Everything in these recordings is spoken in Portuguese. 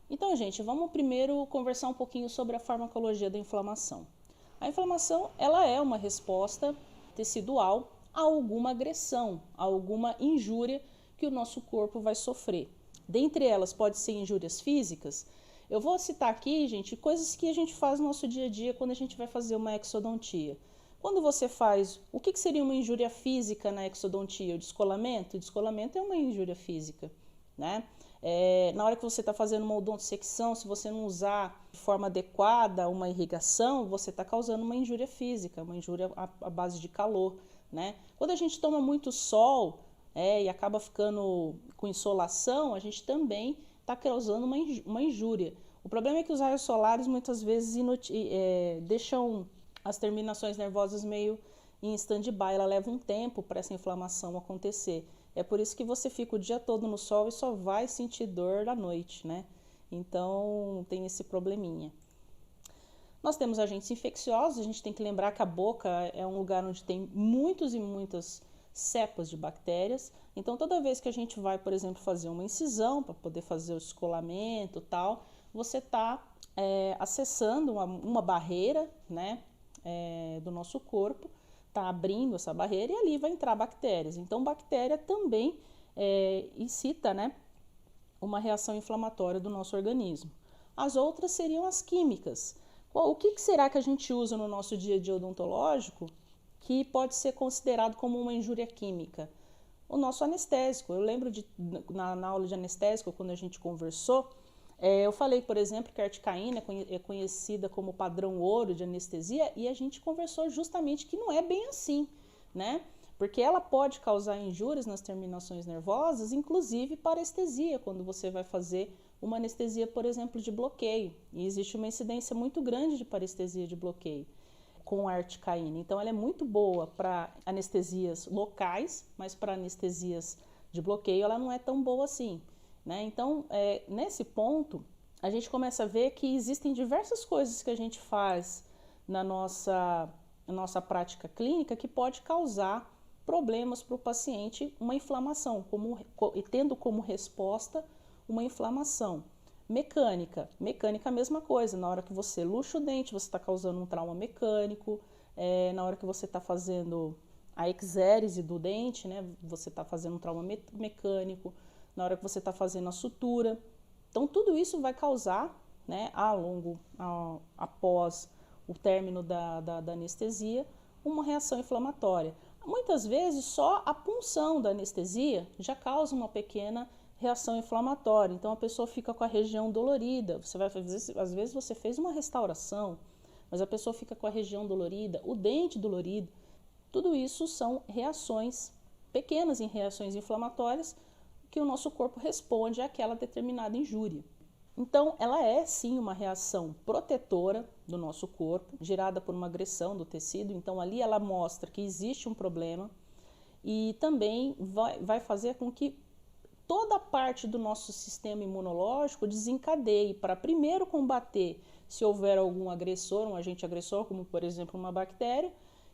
Então, gente, vamos primeiro conversar um pouquinho sobre a farmacologia da inflamação. A inflamação, ela é uma resposta tecidual a alguma agressão, a alguma injúria que o nosso corpo vai sofrer. Dentre elas, pode ser injúrias físicas. Eu vou citar aqui, gente, coisas que a gente faz no nosso dia a dia quando a gente vai fazer uma exodontia. Quando você faz, o que seria uma injúria física na exodontia? O descolamento? O descolamento é uma injúria física, né? Na hora que você está fazendo uma odontosecção, se você não usar de forma adequada uma irrigação, você está causando uma injúria física, uma injúria à base de calor, né? Quando a gente toma muito sol e acaba ficando com insolação, a gente também está causando uma injúria. O problema é que os raios solares muitas vezes deixam as terminações nervosas meio em stand-by, ela leva um tempo para essa inflamação acontecer. É por isso que você fica o dia todo no sol e só vai sentir dor à noite, né? Então tem esse probleminha. Nós temos agentes infecciosos, a gente tem que lembrar que a boca é um lugar onde tem muitos e muitas cepas de bactérias. Então toda vez que a gente vai, por exemplo, fazer uma incisão para poder fazer o escolamento e tal, você está acessando uma barreira, né, do nosso corpo, está abrindo essa barreira e ali vai entrar bactérias. Então, bactéria também incita, né, uma reação inflamatória do nosso organismo. As outras seriam as químicas. O que será que a gente usa no nosso dia a dia odontológico que pode ser considerado como uma injúria química? O nosso anestésico. Eu lembro na aula de anestésico, quando a gente conversou, eu falei, por exemplo, que a articaína é conhecida como padrão ouro de anestesia e a gente conversou justamente que não é bem assim, né? Porque ela pode causar injúrias nas terminações nervosas, inclusive parestesia, quando você vai fazer uma anestesia, por exemplo, de bloqueio. E existe uma incidência muito grande de parestesia de bloqueio com a articaína. Então, ela é muito boa para anestesias locais, mas para anestesias de bloqueio ela não é tão boa assim, né? Então, nesse ponto, a gente começa a ver que existem diversas coisas que a gente faz na nossa prática clínica que pode causar problemas para o paciente, uma inflamação, tendo como resposta uma inflamação. Mecânica a mesma coisa, na hora que você luxa o dente, você está causando um trauma mecânico, na hora que você está fazendo a exérese do dente, né, você está fazendo um trauma mecânico, na hora que você está fazendo a sutura. Então, tudo isso vai causar, né, após o término da anestesia, uma reação inflamatória. Muitas vezes, só a punção da anestesia já causa uma pequena reação inflamatória. Então, a pessoa fica com a região dolorida. Você vai fazer, às vezes você fez uma restauração, mas a pessoa fica com a região dolorida, o dente dolorido. Tudo isso são reações pequenas em reações inflamatórias que o nosso corpo responde àquela determinada injúria. Então, ela é sim uma reação protetora do nosso corpo, gerada por uma agressão do tecido. Então, ali ela mostra que existe um problema e também vai fazer com que toda parte do nosso sistema imunológico desencadeie para primeiro combater se houver algum agressor, um agente agressor, como por exemplo uma bactéria,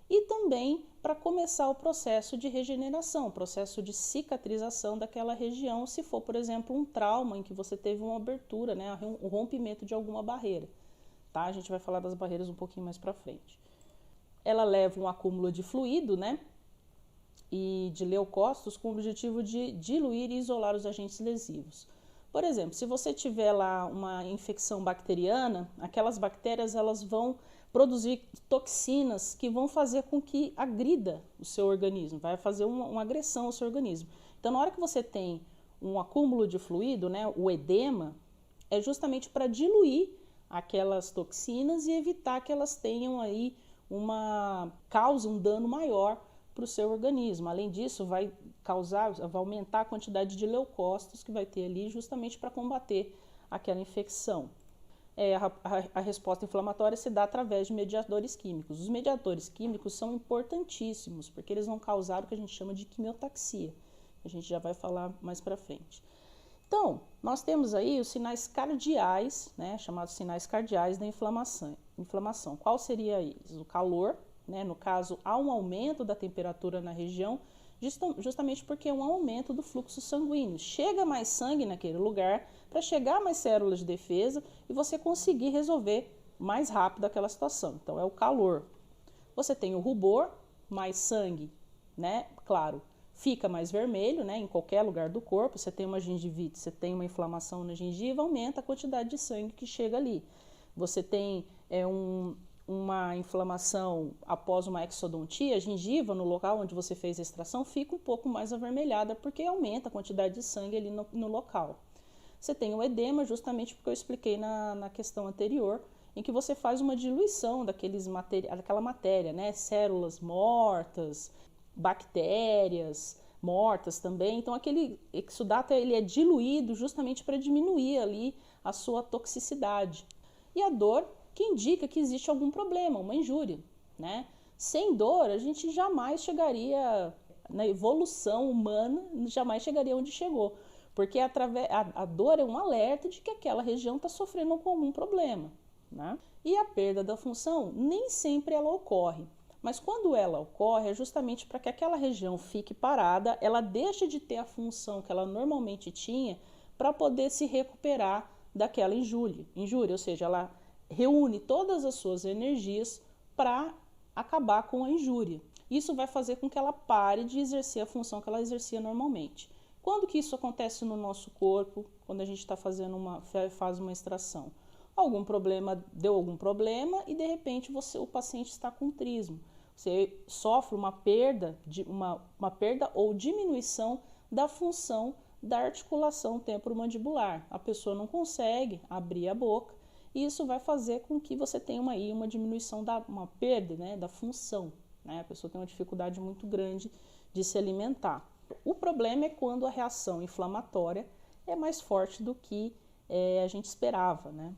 e também para começar o processo de regeneração, o processo de cicatrização daquela região, se for, por exemplo, um trauma em que você teve uma abertura, né, um rompimento de alguma barreira. Tá? A gente vai falar das barreiras um pouquinho mais para frente. Ela leva um acúmulo de fluido, né, e de leucócitos com o objetivo de diluir e isolar os agentes lesivos. Por exemplo, se você tiver lá uma infecção bacteriana, aquelas bactérias elas vão produzir toxinas que vão fazer com que agrida o seu organismo, vai fazer uma agressão ao seu organismo. Então, na hora que você tem um acúmulo de fluido, né, o edema, é justamente para diluir aquelas toxinas e evitar que elas tenham aí um dano maior para o seu organismo. Além disso, vai aumentar a quantidade de leucócitos que vai ter ali justamente para combater aquela infecção. A resposta inflamatória se dá através de mediadores químicos. Os mediadores químicos são importantíssimos, porque eles vão causar o que a gente chama de quimiotaxia. A gente já vai falar mais para frente. Então, nós temos aí os sinais cardeais, né, chamados sinais cardeais da inflamação. Qual seria eles? O calor, né, no caso, há um aumento da temperatura na região justamente porque é um aumento do fluxo sanguíneo. Chega mais sangue naquele lugar para chegar mais células de defesa e você conseguir resolver mais rápido aquela situação. Então, é o calor. Você tem o rubor, mais sangue, né? Claro, fica mais vermelho, né? Em qualquer lugar do corpo. Você tem uma gengivite, você tem uma inflamação na gengiva, aumenta a quantidade de sangue que chega ali. Você tem uma inflamação após uma exodontia, a gengiva, no local onde você fez a extração, fica um pouco mais avermelhada, porque aumenta a quantidade de sangue ali no local. Você tem o edema, justamente porque eu expliquei na questão anterior, em que você faz uma diluição daquela matéria, né? Células mortas, bactérias mortas também. Então, aquele exudato ele é diluído justamente para diminuir ali a sua toxicidade. E a dor que indica que existe algum problema, uma injúria, né? Sem dor, a gente jamais chegaria na evolução humana, jamais chegaria onde chegou, porque a dor é um alerta de que aquela região está sofrendo com algum problema, né? E a perda da função, nem sempre ela ocorre, mas quando ela ocorre é justamente para que aquela região fique parada, ela deixe de ter a função que ela normalmente tinha para poder se recuperar daquela injúria, ou seja, ela reúne todas as suas energias para acabar com a injúria. Isso vai fazer com que ela pare de exercer a função que ela exercia normalmente. Quando que isso acontece no nosso corpo? Quando a gente está faz uma extração. Deu algum problema e de repente o paciente está com trismo. Você sofre uma perda ou diminuição da função da articulação temporomandibular. A pessoa não consegue abrir a boca e isso vai fazer com que você tenha uma diminuição, uma perda, né, da função. Né? A pessoa tem uma dificuldade muito grande de se alimentar. O problema é quando a reação inflamatória é mais forte do que a gente esperava, né?